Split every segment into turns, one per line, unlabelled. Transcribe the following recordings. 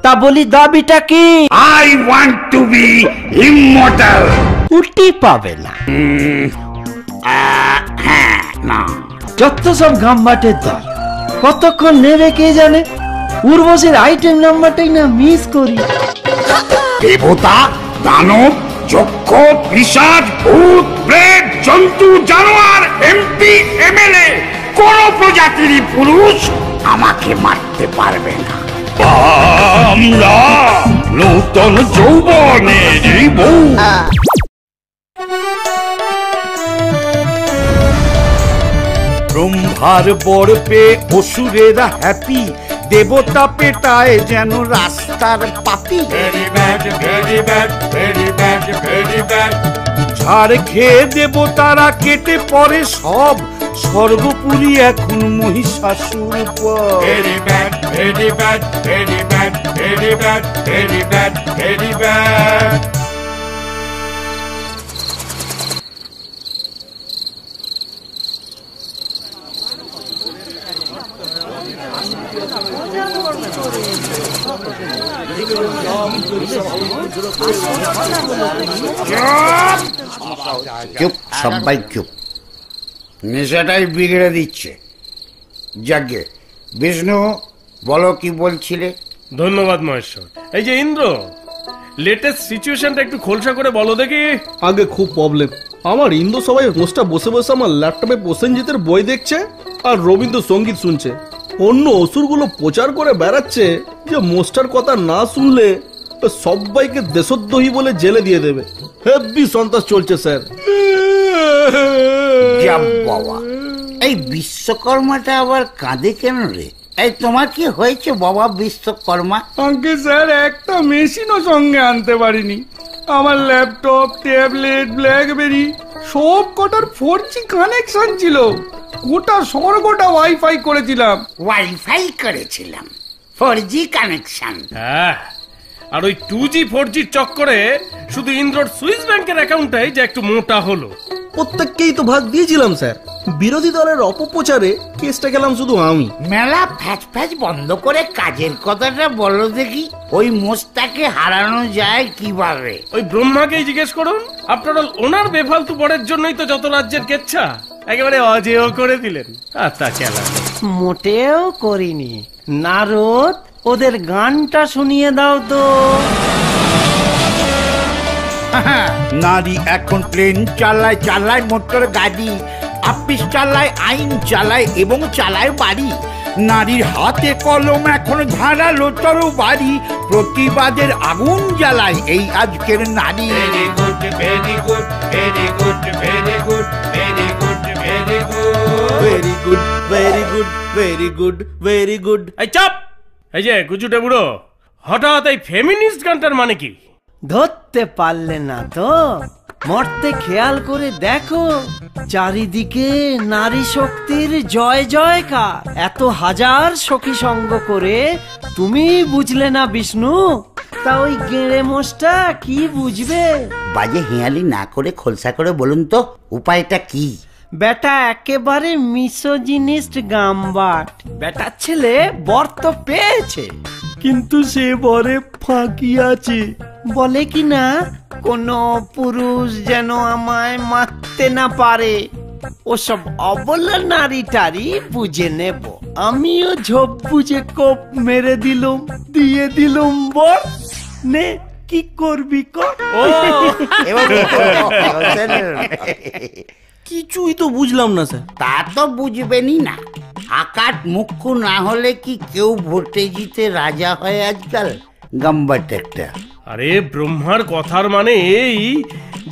তা বলি দাবিটা কি?
I want to be immortal.
উঠি পাবে না।
হ্যাঁ, না।
যত সব গাম্বাটের দল, কতক্ষণ নেবে কে জানে। উর্বশীর আইটেম নাম্বারটাই না মিস করি।
দেবতা, দানব, যক্ষ, পিশাচ, ভূত, প্রেত, জন্তু, জানোয়ার, এমপি, এমএলএ, কোন প্রজাতির পুরুষ আমাকে মারতে পারবে না। আমরা নূতন যৌবনের বউ।
ব্রহ্মার বর পেয়ে অসুরেরা হ্যাপি, দেবতা পেটায় যেন রাস্তার পাপি। ঝাড় খেয়ে দেবতারা কেটে পড়ে সব, সর্বোপরি এখন মহিষাসুর
চুপ, সবাই চুপ। নেশাটাই বিগড়ে দিচ্ছে। যাকে বিষ্ণু, বলো কি বলছিলে?
ধন্যবাদ মহেশ্বর। এই যে ইন্দ্র, লেটেস্ট সিচুয়েশনটা একটু খোলসা করে বলো দেখি।
আগে খুব প্রবলেম আমার। ইন্দ্র সবাই হোস্টটা বসে বসে আমার ল্যাপটপে প্রসেনজিতের বই দেখছে আর রবীন্দ্রসঙ্গীত শুনছে। অন্য অসুরগুলো প্রচার করে বেড়াচ্ছে যে মোস্টার কথা না শুনলে সবাইকে দেশদ্রোহী বলে জেলে দিয়ে দেবে। হেভি সন্ত্রাস চলছে স্যার।
বাবা, এই বিশ্বকর্মাটা আবার কাঁদে কেন রে? এই তোমার কি হয়েছে বাবা বিশ্বকর্মা?
আগে স্যার একটা মেশিনও সঙ্গে আনতে পারিনি। আমার ল্যাপটপ, ট্যাবলেট, ব্ল্যাকবেরি সব কটার 4G কানেকশন ছিল। গোটা স্বর্গটা ওয়াইফাই করেছিলাম।
ওয়াইফাই করেছিলাম, 4G কানেকশন।
হ্যাঁ, আর ওই 2G 4G চক্করে শুধু ইন্দ্রর সুইস ব্যাংকের অ্যাকাউন্টটাই যে একটু মোটা হলো।
প্রত্যেককেই তো ভাগ দিয়েছিলাম স্যার। বিরোধী দলের অপপ্রচারে কেসটা গেলাম শুধু আমি।
মেলা ফ্যাচ ফ্যাচ বন্ধ করে কাজের কথাটা বলো দেখি। ওই মোস্তাকে হারানো যায় কিভাবে?
ওই ব্রহ্মাকেই জিজ্ঞেস করুন। আফটার অল ওনার বেফালতু পড়ের জন্যই তো যত রাজ্যের কেচ্ছা একেবারে অজেয় করে দিলেন। আচ্ছা চালা,
মোটেও করিনি। নারদ, ওদের গানটা শুনিয়ে দাও তো।
নারী এখন প্লেন চালায়, চালায় মোটর গাড়ি, আপিস চালায়, আইন চালায় এবং চালায় বাড়ি। নারীর হাতে কলম এখন ধারালো তরবারি, প্রতিবাদের আগুন জ্বালায় এই আজকের নারী।
Very good, very good, very good, very good, very good, very good,
very good, very good, very good, very good.
এই চাপ! এই যে গুজুটে বুড়ো, হঠাৎ এই ফেমিনিস্ট গানটার মানে কি?
ধরতে পারলে না তো? মরতে খেয়াল করে দেখো, চারিদিকে নারী শক্তির জয় জয়কার। এত হাজার সখী সঙ্গ করে তুমি বুঝলে না বিষ্ণু? তা ওই গেঁড়ে মোষটা কি বুঝবে?
বাজে হেয়ালি না করে খোলসা করে বলুন তো উপায়টা কি?
বেটা একেবারে মিসোজিনিস্ট গাম্বাট। বেটার ছেলে বর তো পেয়েছে, কিন্তু সে বরে ফাঁকি আছে। বলে কি না, কোনো পুরুষ যেন আমায় মারতে না পারে। ওসব অবলা নারী টারি বুঝে নেব। আমিও ঝোপ বুঝে কোপ মেরে দিলুম, দিয়ে দিলুম বর। নে কি করবি কর।
কিছুই তো বুঝলাম না স্যার।
তা তো বুঝবেনই না। আকাট মুখ্য না হলে কি কেউ ভোটে জিতে রাজা হয় আজকাল? গাম্বাট একটা।
আরে ব্রহ্মার কথার মানে এই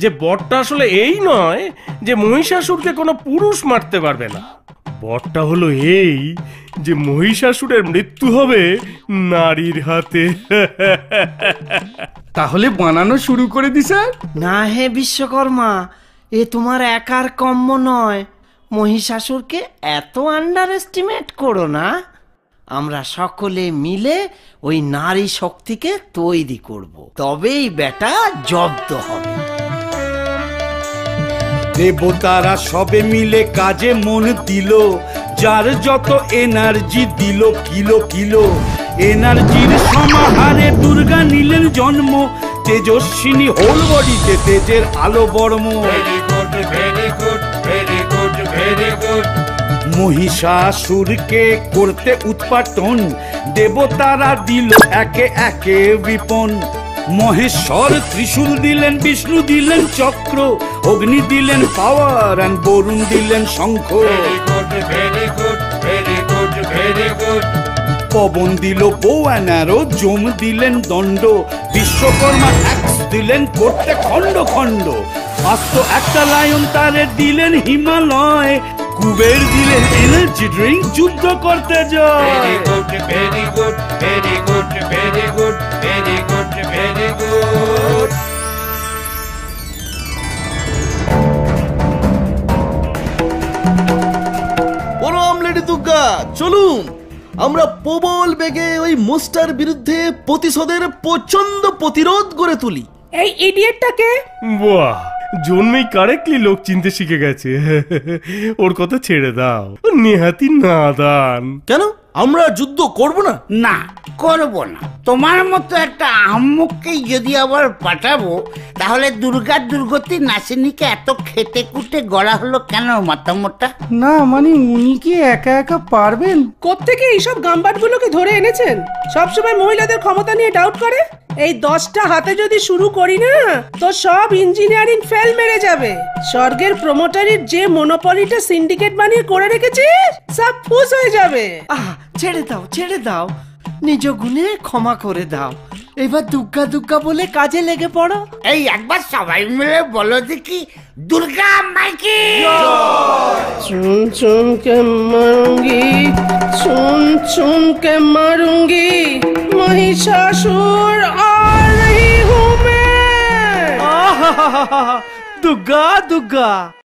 যে বরটা আসলে এই নয় যে মহিষাসুরকে কোনো পুরুষ মারতে পারবে না। বরটা হলো এই যে মহিষাসুরের মৃত্যু হবে নারীর হাতে।
তাহলে বানানো শুরু করে দি স্যার।
না হে বিশ্বকর্মা, এ তোমার একার কম্ম নয়। মহিষাসুরকে এত আন্ডার এস্টিমেট করো না। আমরা সকলে মিলে ওই নারী শক্তিকে তৈরি করব, তবেই বেটা জব্দ হবে।
দেবতারা সবে মিলে কাজে মন দিল, যার যত এনার্জি দিল কিলো কিলো। এনার্জির সমাহারে জন্ম, তেজস্বিনী হোল বডিতে তেজের আলো বর্ম। মহিষাসুরকে করতে উৎপাটন, দেবতারা দিল একে একে বিপন। মহেশ্বর ত্রিশূল দিলেন, বিষ্ণু দিলেন চক্র, অগ্নি দিলেন পাওয়ার আর বরুণ দিলেন শঙ্খ। পবন দিল বো অ্যানারো, যম দিলেন দণ্ড, বিশ্বকর্মা অ্যাক্স দিলেন করতে খণ্ড খণ্ড। আস্ত একটা লায়ন তারে দিলেন হিমালয়, কুবের দিলেন এনার্জি ড্রিঙ্ক যুদ্ধ করতে যায়।
প্রণাম লেডি দুর্গা, চলুন আমরা প্রবল বেগে ওই মোস্টার বিরুদ্ধে প্রতিশোধের প্রচন্ড প্রতিরোধ গড়ে তুলি।
এই ইডিয়েটটাকে
বাহ, জন্মেই কারেক্টলি লোক চিনতে শিখে গেছে। ওর কথা ছেড়ে দাও, নেহাতি নাদান।
কেন আমরা যুদ্ধ করব না?
না, করব না। তোমার মতো একটা আহম্মককেই যদি আবার পাঠাবো, তাহলে দুর্গার দুর্গতি নাসিনীকে এত খেটে কুটে গড়া হলো কেন মাতামোটা?
না মানে উনি কি একা একা পারবেন?
কোত্থেকে এইসব গাম্বাটগুলোকে ধরে এনেছেন? সবসময় মহিলাদের ক্ষমতা নিয়ে ডাউট করে। এই 10টা হাতে যদি শুরু করি না, তো সব ইঞ্জিনিয়ারিং ফেল মেরে যাবে। স্বর্গের প্রমোটারির যে মনোপলিটা সিন্ডিকেট বানিয়ে করে রেখেছে, সব ফুস হয়ে যাবে।
ছেড়ে দাও, ছেড়ে দাও, নিজ গুণে ক্ষমা করে দাও। এবার দুর্গা দুর্গা বলে কাজে লেগে পড়ো।
এই একবার সবাই মিলে বলো দেখি, দুর্গা মাইকি।
চুন চুন কে মারুঙ্গি, চুন চুন কে মারুঙ্গি, महिषासुर आ रही हूँ मैं।
দুর্গা দুর্গা